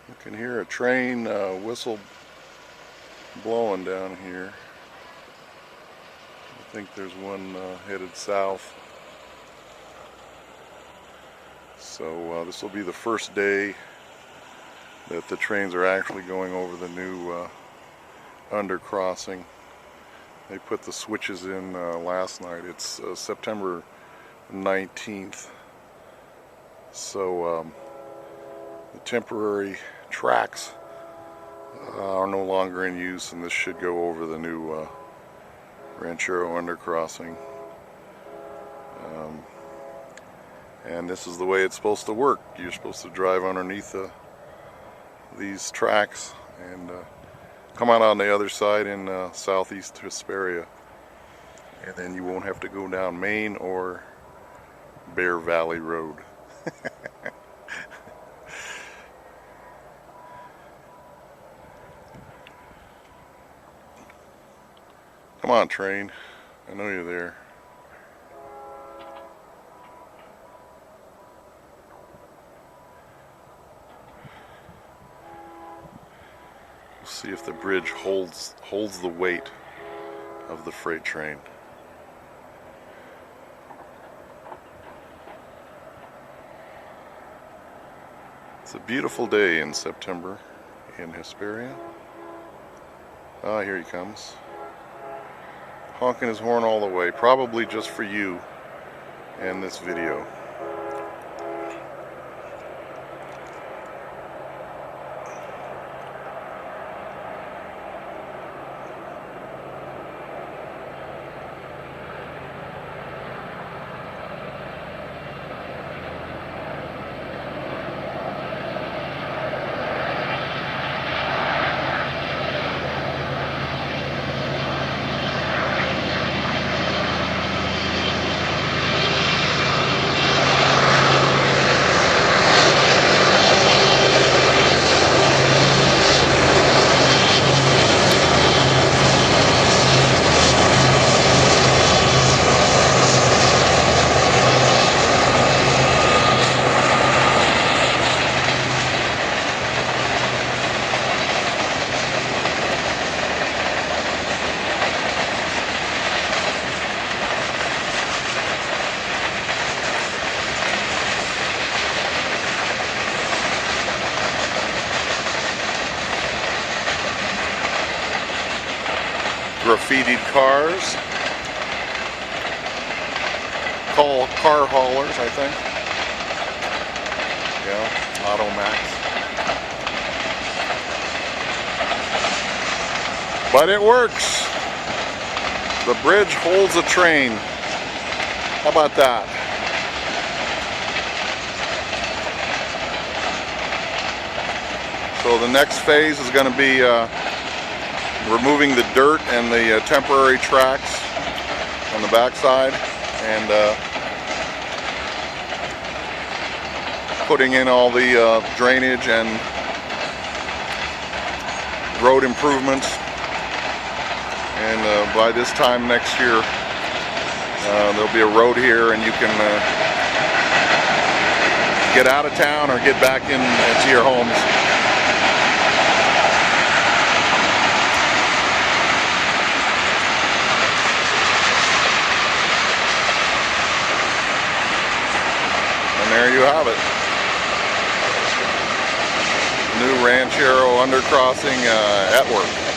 You can hear a train whistle blowing down here. I think there's one headed south. So this will be the first day that the trains are actually going over the new undercrossing. They put the switches in last night. It's September 19th. So the temporary tracks are no longer in use, and this should go over the new Ranchero undercrossing. And this is the way it's supposed to work. You're supposed to drive underneath these tracks and come out on the other side in southeast Hesperia, and then you won't have to go down Main or Bear Valley Road. Come on, train. I know you're there. We'll see if the bridge holds the weight of the freight train. It's a beautiful day in September in Hesperia. Ah, here he comes. Honking his horn all the way, probably just for you and this video. Graffitied cars, called car haulers, I think. Yeah, Automax. But it works. The bridge holds a train. How about that? So the next phase is going to be removing the dirt and the temporary tracks on the backside, and putting in all the drainage and road improvements. And by this time next year, there'll be a road here, and you can get out of town or get back into your homes. There you have it. New Ranchero undercrossing at work.